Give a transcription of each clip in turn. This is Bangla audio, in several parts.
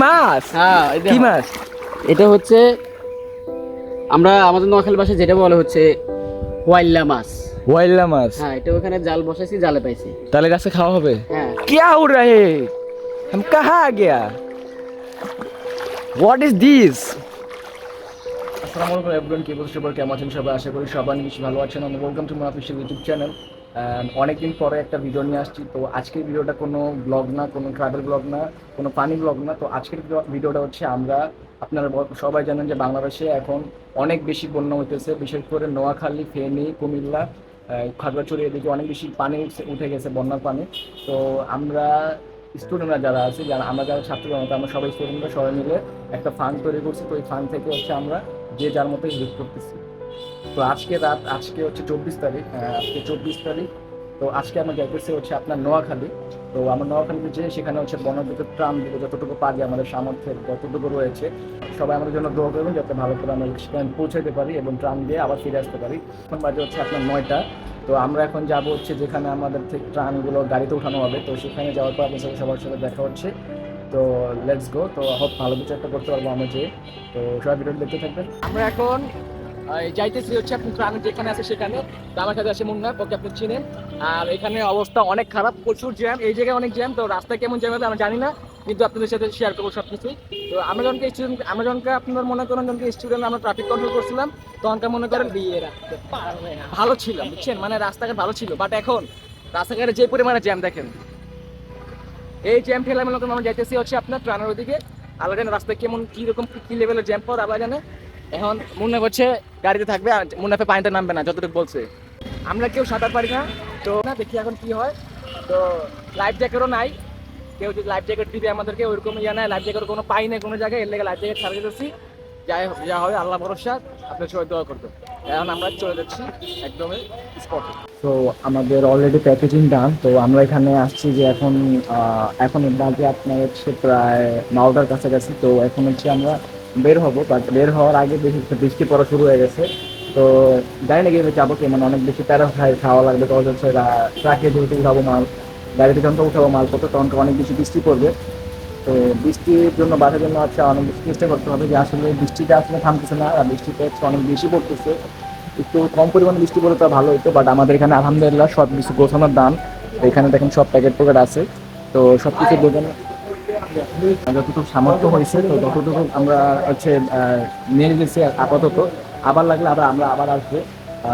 মাছ? হ্যাঁ কি মাছ? এটা হচ্ছে আমরা আমাদের নোয়াখালী ভাষায় যেটা বলে হচ্ছে ওয়াইল্লা মাছ। ওয়াইল্লা মাছ? হ্যাঁ, এটা ওখানে জাল বসাইছি, জালে পাইছি। তাহলে গাছে খাওয়া হবে? হ্যাঁ। क्या हो रहा है? हम कहाँ आ गया? What is this? আসসালামু আলাইকুম এভরিওয়ান, কি বলছেন সবাই, কেমন আছেন সবাই? আশা করি সবাই বেশি ভালো আছেন। আমি welcome to my official YouTube channel. অনেকদিন পরে একটা ভিডিও নিয়ে আসছি। তো আজকের ভিডিওটা কোনো ব্লগ না, কোনো ট্রাভেল ব্লগ না, কোনো ফানি ব্লগ না। তো আজকের ভিডিওটা হচ্ছে আমরা, আপনারা সবাই জানেন যে বাংলাদেশে এখন অনেক বেশি বন্যা হইতেছে, বিশেষ করে নোয়াখালী, ফেনী, কুমিল্লা, খাগড়াছড়ি এদিকে অনেক বেশি পানি উঠে গেছে, বন্যার পানি। তো আমরা স্টুডেন্টরা যারা আছে, আমরা যারা ছাত্র জনতা, আমরা সবাই স্টুডেন্টরা সবাই মিলে একটা ফান্ড তৈরি করছি। তো এই ফান্ড থেকে হচ্ছে আমরা যে যার মতো হেল্প করতেছি। তো আজকে হচ্ছে 24 তারিখ, আজকে 24 তারিখ। তো আজকে আমরা যাইতেছি হচ্ছে আপনার নোয়াখালী। তো আমরা নোয়াখালীতে যেয়ে সেখানে হচ্ছে বনের দিকে ত্রাণ দিব, যতটুকু পারি আমাদের সামর্থ্যের যতটুকু রয়েছে। সবাই আমাদের জন্য দোয়া করবেন যাতে ভালো করে আমরা সেখানে পৌঁছাতে পারি এবং ত্রাণ দিয়ে আবার ফিরে আসতে পারি। এখন বাজে হচ্ছে আপনার 9টা। তো আমরা এখন যাব হচ্ছে যেখানে আমাদের থেকে ত্রাণগুলো গাড়িতে উঠানো হবে। তো সেখানে যাওয়ার পর আপনার সাথে সবার সাথে দেখা হচ্ছে। তো লেটস গো। তো হোপ ভালো কিছু একটা করতে পারবো আমরা যে। তো সবাই ভিডিও দেখতে থাকবেন। আমরা এখন যাইতেছি হচ্ছে আপনি ত্রাণ যেখানে আছে সেখানে। তো আমার সাথে আছে মুন্না, ওকে আপনি চিনেন। আর এখানে অবস্থা অনেক খারাপ, প্রচুর জ্যাম, এই জায়গায় অনেক জ্যাম। তো রাস্তায় কেমন জ্যাম হবে আমরা জানি না, কিন্তু আপনাদের সাথে শেয়ার করবো সব কিছু। তো আমরা যখনকে আপনার মনে করেন যখন স্টুডেন্ট আমরা ট্রাফিক কন্ট্রোল করছিলাম, তখনকার মনে করেন বিয়ে রাখতে পারবে না, ভালো ছিল বুঝছেন, মানে রাস্তাঘাট ভালো ছিল। বাট এখন রাস্তাঘাটে যে পরিমাণে জ্যাম দেখেন, এই জ্যাম ঠেলা মনে করেন আমরা যাইতেছি হচ্ছে আপনার ত্রাণের ওদিকে। আল্লাহ জানে রাস্তায় কেমন কীরকম কী লেভেলের জ্যাম পর আল্লাহ জানে। এখন মুন্না হচ্ছে গাড়িতে থাকবে, আর মুন্নাফে পানিতে নামবে না যতটুকু বলছে। আমরা কেউ সাঁতার পারি না, তো না দেখি এখন কি হয়। তো লাইফ জ্যাকেটও নাই, কেউ যদি লাইফ জ্যাকেট দিবে আমাদেরকে, ওইরকম ইয়ে নাই, লাইফ জ্যাকেট কোনো পাই না কোনো জায়গায়, এর লেগে লাইফ জ্যাকেট ছাড়া যেতেছি। যা হবে আল্লাহ ভরসা, আপনার সবাই দোয়া করবেন। এখন আমরা চলে যাচ্ছি একদমই স্পটে। তো আমাদের অলরেডি প্যাকেজিং ডান। তো আমরা এখানে আসছি যে এখন বাজে আপনার হচ্ছে প্রায় 9টার কাছাকাছি। তো এখন হচ্ছে আমরা বের হবো, বাট বের হওয়ার আগে বৃষ্টি পড়া শুরু হয়ে গেছে। তো জানি না গিয়ে যাবো কি, মানে অনেক বেশি প্যারা খাওয়া লাগবে। তো হচ্ছে ট্রাকে যেহেতু উঠাবো মাল, গাড়িতে যখন উঠাবো মালপত্র, তখন অনেক বেশি বৃষ্টি পড়বে। তো বৃষ্টির জন্য বাঁচার জন্য হচ্ছে অনেক বেশি চেষ্টা করতে হবে, যে আসলে বৃষ্টিটা আসলে থামতেছে না, আর বৃষ্টিটা হচ্ছে অনেক বেশি পড়তেছে। একটু কম পরিমাণে বৃষ্টি পড়লে তো ভালো হতো, বাট আমাদের এখানে আলহামদুলিল্লাহ সব কিছু গোছানোর দাম। এখানে দেখেন সব প্যাকেট আছে। তো সব কিছু দোকানে যতটুকু সামর্থ্য হয়েছে, তো ততটুকু আমরা হচ্ছে নিয়ে গেছি আপাতত। আবার লাগলে আমরা আবার আসবো।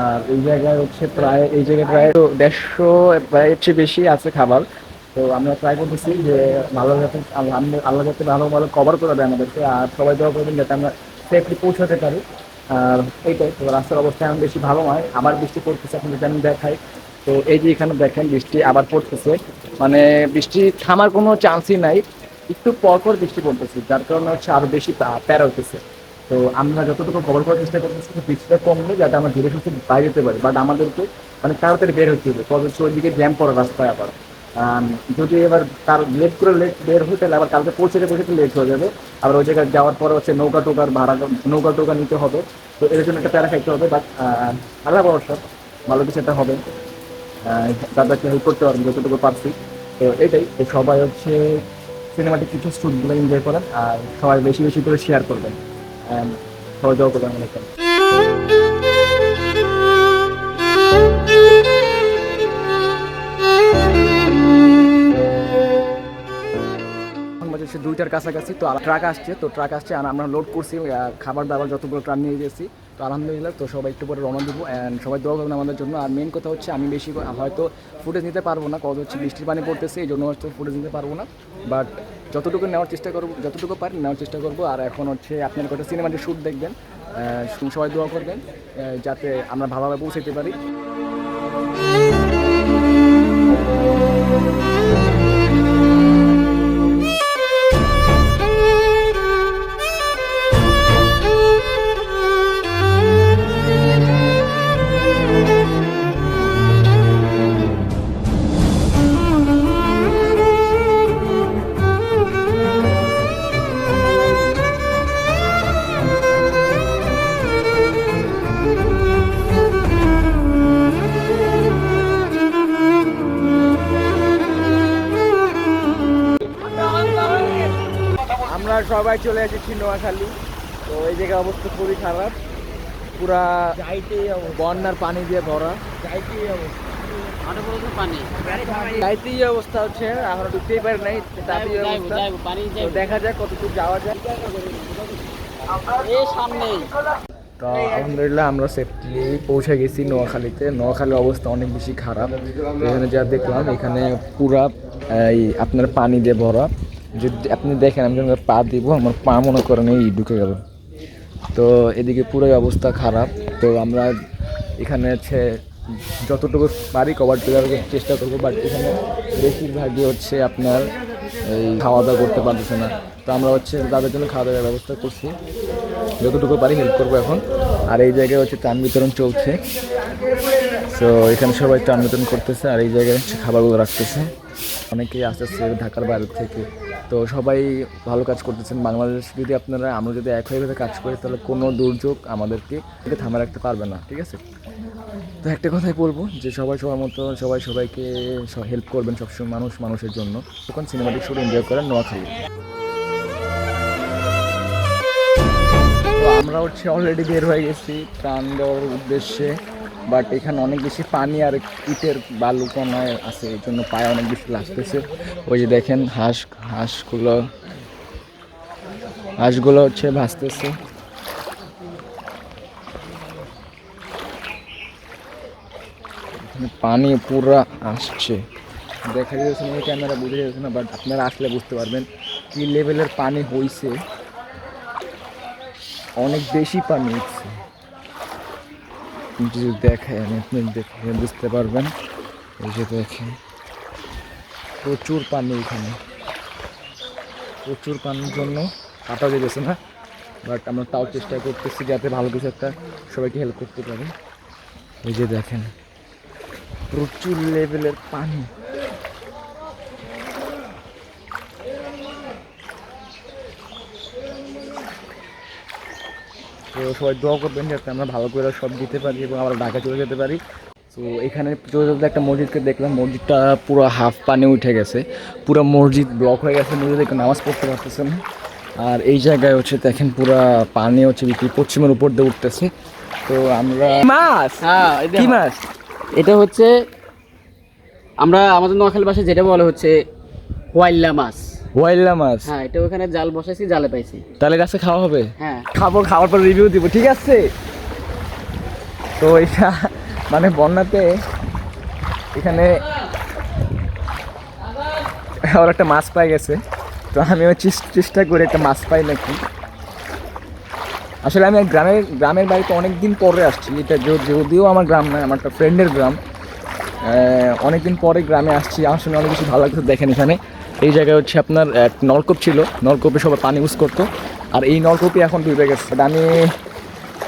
আর এই জায়গায় হচ্ছে প্রায় 150 প্রায় চেয়ে বেশি আছে খাবার। তো আমরা ট্রাই করতেছি যে ভালো যাতে আল্লাহ যাতে ভালো কভার করে দেয় আমাদেরকে, আর সবাই দোয়া করবেন যাতে আমরা সেফলি পৌঁছাতে পারি। আর এইটাই। তো রাস্তার অবস্থা এখন বেশি ভালো নয়, আবার বৃষ্টি পড়তেছে, আপনি যদি আমি দেখাই। তো এই যে এখানে দেখেন বৃষ্টি আবার পড়তেছে, মানে বৃষ্টি থামার কোনো চান্সই নাই, একটু পর বৃষ্টি পড়তেছে, যার কারণে হচ্ছে আরো বেশি প্যারা হইতেছে। তো আমরা যতটুকু কভার করার চেষ্টা করতেছি বৃষ্টিটা কমলে যাতে আমরা ধীরে সুস্থে বাইরে যেতে পারি, বাট আমাদেরকে মানে তাড়াতাড়ি বের হতে হবে, কত ওইদিকে জ্যাম পড়ে রাস্তায়। আবার যদি এবার তার লেট বের হতে আবার কালকে পৌঁছতে লেট হয়ে যাবে। আবার ওই জায়গায় যাওয়ার পরে হচ্ছে নৌকা টোকা নিতে হবে। তো এর জন্য একটা প্যারা খাইতে হবে, বাট আল্লাহ ভরসা ভালো কিছু একটা হবে। দাদাকে হেল্প করতে পারবো যতটুকু পারছি। তো এটাই। তো সবাই হচ্ছে সিনেমাটিক কিছু শুটগুলো এনজয় করেন, আর সবাই বেশি বেশি করে শেয়ার করবেন, সবাই দোয়া করবেন আমাদের জন্য। হচ্ছে 2টার কাছাকাছি। তো ট্রাক আসছে আর আমরা লোড করছি খাবার দাবার যতগুলো ট্রাক নিয়ে গেছি। তো আলহামদুলিল্লাহ। তো সবাই একটু পরে রওনা দেবো, অ্যান্ড সবাই দোয়া করবেন আমাদের জন্য। আর মেন কথা হচ্ছে আমি বেশি হয়তো ফুটেজ নিতে পারবো না, কত হচ্ছে বৃষ্টির পানি পড়তেছে, এই জন্য হচ্ছে ফুটেজ নিতে পারবো না। বাট যতটুকু নেওয়ার চেষ্টা করবো, যতটুকু পারি নেওয়ার চেষ্টা করবো। আর এখন হচ্ছে আপনার কটা সিনেমাটিক শ্যুট দেখবেন, সবাই দোয়া করবেন যাতে আমরা ভালোভাবে পৌঁছাতে পারি। সবাই চলে এসেছি নোয়াখালী। তো এই জায়গার অবস্থা খুবই খারাপ, পুরা বন্যার পানি দিয়ে ভরা। যাইতেই অবস্থা হচ্ছে, এখন ঢুকতেই পারে নাই, তাতেই অবস্থা। তো দেখা যাক কতদূর যাওয়া যায়। তো আলহামদুলিল্লাহ আমরা সেফলি পৌঁছে গেছি নোয়াখালীতে। নোয়াখালীর অবস্থা অনেক বেশি খারাপ। এখানে যা দেখলাম, এখানে পুরা এই আপনার পানি দিয়ে ভরা। যদি আপনি দেখেন, আমি যখন পা দিব, আমার পা মনে করেন এই ঢুকে গেল। তো এদিকে পুরোই অবস্থা খারাপ। তো আমরা এখানে হচ্ছে যতটুকু পারি কভার করার চেষ্টা করবো, বাট এখানে বেশিরভাগই হচ্ছে আপনার এই খাওয়া দাওয়া করতে পারতেছে না। তো আমরা হচ্ছে তাদের জন্য খাওয়া দাওয়ার ব্যবস্থা করছি, যতটুকু পারি হেল্প করবো এখন। আর এই জায়গায় হচ্ছে ত্রাণ বিতরণ চলছে। তো এখানে সবাই ত্রাণ বিতরণ করতেছে, আর এই জায়গায় হচ্ছে খাবারগুলো রাখতেছে। অনেকেই আসতেছে ঢাকার বাইরে থেকে। তো সবাই ভালো কাজ করতেছেন। বাংলাদেশ যদি আমরা যদি এক হয়ে কাজ করি, তাহলে কোনো দুর্যোগ আমাদেরকে থামে রাখতে পারবে না, ঠিক আছে? তো একটা কথাই বলবো যে সবাই সবার মতো সবাই সবাইকে হেল্প করবেন সবসময়, মানুষের জন্য। তখন সিনেমাটিক শুট এনজয় করেন নোয়াখালী। তো আমরা হচ্ছে অলরেডি বের হয়ে গেছি ত্রাণ দেওয়ার উদ্দেশ্যে, বাট এখানে অনেক বেশি পানি আর ইটের বালুকণায় আছে, এই জন্য পায়ে অনেক বেশি লাগতেছে। ওই যে দেখেন হাঁসগুলো হচ্ছে ভাসতেছে। পানি পুরা আসছে, দেখা যাচ্ছে না, ক্যামেরা বুঝে যাচ্ছে না, বাট আপনারা আসলে বুঝতে পারবেন কি লেভেলের পানি হয়েছে। অনেক বেশি পানি উঠছে, যদি দেখায় আমি আপনি দেখে বুঝতে পারবেন। এই যে দেখেন প্রচুর পানি, এখানে প্রচুর পানির জন্য কাটা যেতেছে না, বাট আমরা তাও চেষ্টা করতেছি যাতে ভালো কিছু একটা সবাইকে হেল্প করতে পারি। এই যে দেখেন প্রচুর লেভেলের পানি। তো সবাই দোয়া করবেন যাতে আমরা ভালো করে সব দিতে পারি এবং আমরা ঢাকা চলে যেতে পারি। তো এখানে একটা মসজিদকে দেখলাম, মসজিদটা পুরো হাফ পানি উঠে গেছে, পুরো মসজিদ ব্লক হয়ে গেছে, মসজিদে নামাজ পড়তে পারতেছে না। আর এই জায়গায় হচ্ছে দেখেন পুরো পানি হচ্ছে পশ্চিমের উপর দিয়ে উঠতেছে। তো আমরা কি মাছ, এটা হচ্ছে আমরা আমাদের নোয়াখালী ভাষায় যেটা বলা হচ্ছে হোয়াইল্লা মাছ। ওয়াইল্লা মাছ। হ্যাঁ, এটা ওখানে জাল বসাইছি, জালে পাইছি। তাহলে গাছে খাওয়া হবে? হ্যাঁ, খাওয়ার পর রিভিউ দিব, ঠিক আছে? তো এটা মানে বন্যাতে এখানে ওর একটা মাছ পাই গেছে। তো আমিও চেষ্টা করে একটা মাছ পাই নাকি। আসলে আমি গ্রামের বাড়িতে অনেক দিন পরে আসছি। এটা যদিও আমার গ্রাম নয়, আমার একটা ফ্রেন্ডের গ্রাম। অনেকদিন পরে গ্রামে আসছি, আসলে অনেক কিছু ভালো লাগছে। দেখেন এখানে এই জায়গায় হচ্ছে আপনার এক নলকূপ ছিল, নলকূপে সবাই পানি ইউজ করতো, আর এই নলকূপই এখন ডুবে গেছে। বাট আমি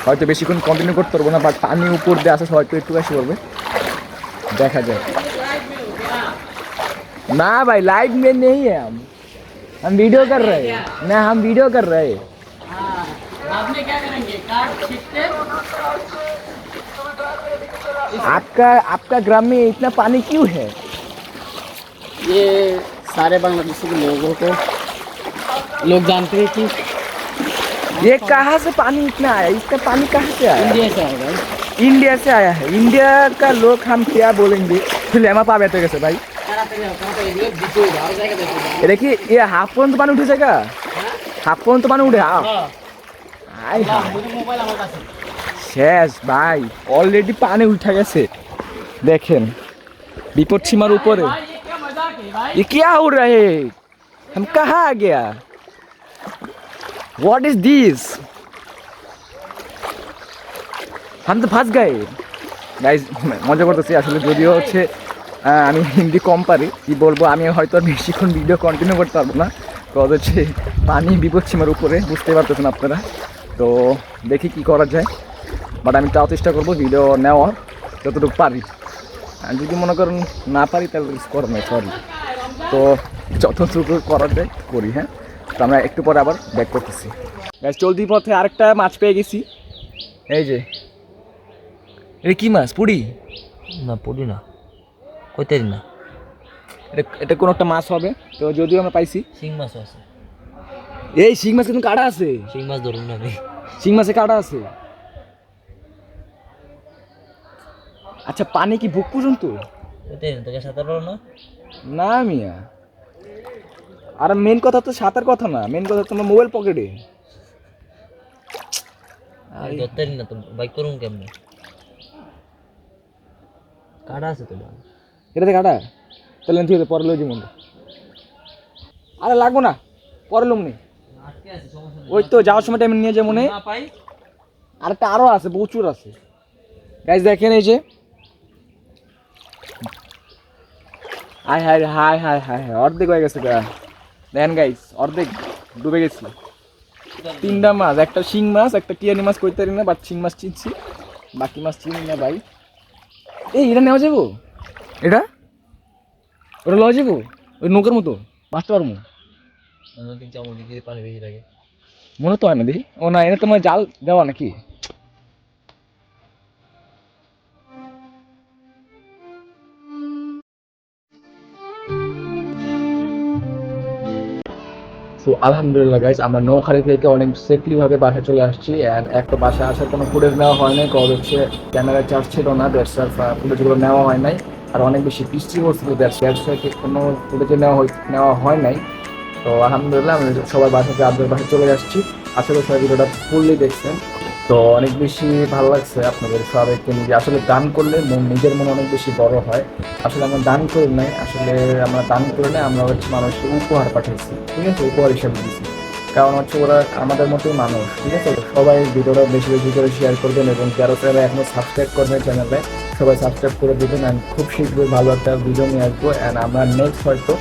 হয়তো বেশিক্ষণ কন্টিনিউ করতে পারবো না, বাট পানি উপর দিয়ে আসে, হয়তো একটু বেশি করবে, দেখা যায়। ना भाई लाइट में नहीं है, हम वीडियो कर रहे हैं ना, हम वीडियो कर रहे हैं। बाद में क्या करेंगे? काट छींटते। आपका ग्राम में इतना पानी क्यों है? ये सारे बांग्लादेशी के लोग जानते हैं कि ये कहाँ से पानी इतना आया? इसका पानी कहाँ से आया? इंडिया से आएगा। इंडिया से आया है। इंडिया का लोग हम क्या बोलेंगे? फिर लेमा पा बैठे कैसे भाई? देखिए ये हाफ पॉइंट तो पानी उठे जाएगा, हाफ पॉइंट तो पानी उठे। শেষ ভাই, অলরেডি পানি উঠে গেছে। দেখেন বিপদ সীমার উপরে। ये क्या हो रहा है? हम कहाँ आ गया? What is this? हम तो फंस गए गाइस। মজা করতেছি আসলে, যদিও হচ্ছে আমি হিন্দি কম পারি, কি বলবো, আমি হয়তো বেশিক্ষণ ভিডিও কন্টিনিউ করতে পারবো না, কারণ হচ্ছে পানি বিপদসীমার উপরে, বুঝতে পারতেছেন আপনারা। তো দেখি কি করা যায়, বাট আমি তাও চেষ্টা করবো ভিডিও নেওয়ার যতটুকু পারি। আর যদি মনে করেন না পারি তাহলে কিছু করার নাই, সরি। তো যতটুকু করা যায় করি। হ্যাঁ, তো আমরা একটু পরে আবার ব্যাক করতেছি। চলতি পথে আরেকটা মাছ পেয়ে গেছি। এই যে এটা কি মাছ? পুরি না, পড়ি না, কইতারি না, এটা কোনো একটা মাছ হবে। তো যদিও আমরা পাইছি শিং মাছ আছে। এই শিং মাছ কিন্তু কাটা আছে, শিং মাছ ধরুন না আমি। শিং মাছে কাটা আছে। আচ্ছা পানি কি বুক পর্যন্ত? কইতে না তোকে সাঁতার পারো না? না মিয়া, আর মেন কথা তো সাঁতার কথা না, মেন কথা তোমার মোবাইল পকেটে। আমি ধরতে পারি না তো, বাইক করুন কেমনে? কাটা আছে তো বাল। এটাতে কাটা, তাহলে ঠিক আছে পরে লই যাবো। আরে লাগবো না, পরে লুম নেই। আটকে আছে, সমস্যা নেই। ওই তো যাওয়ার সময় টাইম নিয়ে যাবো মনে। না পাই। আরেকটা আরো আছে, প্রচুর আছে গাইজ, দেখেন এই যে। High high high high high high, অর্ধেক হয়ে গেছে গা। দেখেন গাইজ, অর্ধেক ডুবে গেছিল। 3টা মাছ, একটা শিং মাছ, একটা টিয়ানি মাছ কইতে পারি না, বাট শিং মাছ চিনছি, বাকি মাছ চিনি না ভাই। এই এটা নেওয়া যাবো, এটা ওটা লওয়া যাবো, ওই নৌকার মতো মাছতে পারবো? আমার কিন্তু আমার দিকে পানি বেশি লাগে। মনে তো হয় না দেখি। ও না, এটা তোমার জাল দেওয়া নাকি? তো আলহামদুলিল্লাহ গাইস, আমরা নোয়াখালী থেকে অনেক সেফলি ভাবে বাসায় চলে আসছি। অ্যান্ড একটা বাসায় আসার কোনো ফুটেজ নেওয়া হয় নাই, কারণ হচ্ছে ক্যামেরার চার্জ ছিল না, দ্যাটস ফুটেজগুলো নেওয়া হয় নাই। আর অনেক বেশি বৃষ্টি হচ্ছিল, দ্যাটস কোনো ফুটেজে নেওয়া হয় নাই। তো আলহামদুলিল্লাহ আমি সবার বাসাতে আপনাদের বাসায় চলে আসছি। আশা করি সবাই ভিডিওটা ফুললি দেখছেন। তো অনেক বেশি ভালো লাগছে আপনাদের সবাইকে নিয়ে। আসলে দান করলে নিজের মনে অনেক বেশি বড় হয়। আসলে আমরা দান করি নাই, আসলে আমরা দান করে নাই, আমরা হচ্ছে মানুষকে উপহার পাঠিয়েছি, ঠিক আছে, উপহার হিসাবে দিয়েছি। কারণ হচ্ছে ওরা আমাদের মতোই মানুষ, ঠিক আছে। সবাই ভিডিওটা বেশি বেশি করে শেয়ার করবেন, এবং যারা যারা এখনো সাবস্ক্রাইব করবেন চ্যানেলে, সবাই সাবস্ক্রাইব করে দেবেন। অ্যান্ড খুব শীঘ্রই ভালো একটা ভিডিও নিয়ে আসবো। অ্যান্ড আমরা নেক্সট হয়তো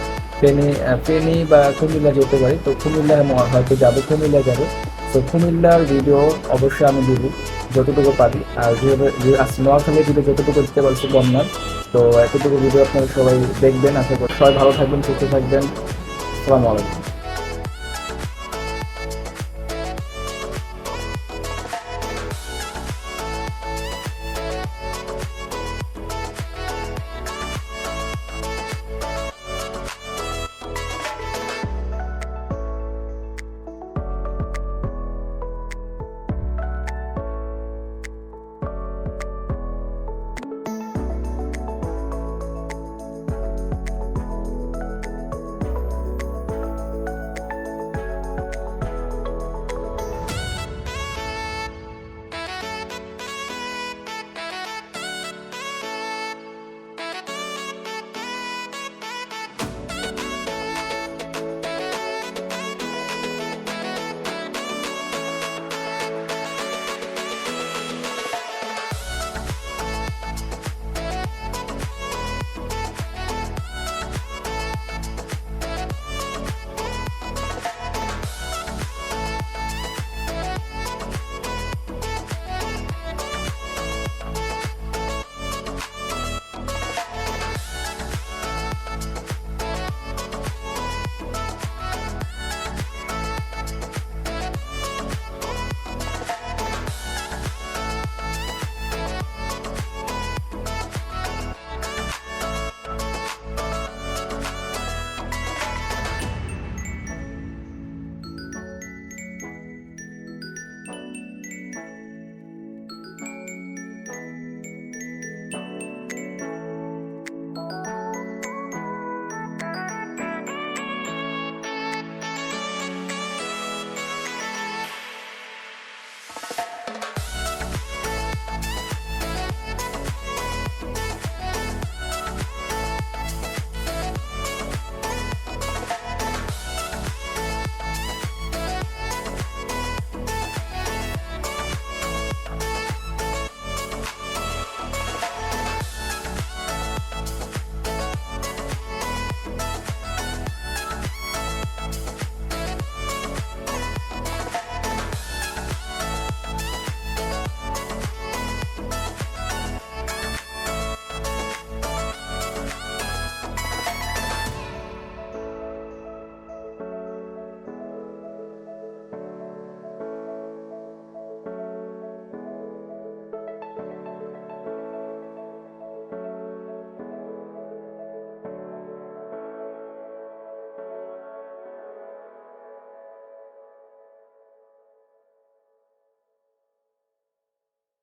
ফেনী বা কুমিল্লা যেতে পারি। তো কুমিল্লা হয়তো যাবো, কুমিল্লা যাবো। তো কুমিল্লার ভিডিও অবশ্যই আমি দিব যতটুকু পারি। আর যেভাবে নোয়াখালীর ভিডিও যতটুকু দিতে পারছি বন্যার, তো এতটুকু ভিডিও আপনারা সবাই দেখবেন। আশা করি সবাই ভালো থাকবেন, সুস্থ থাকবেন। আসসালামু আলাইকুম।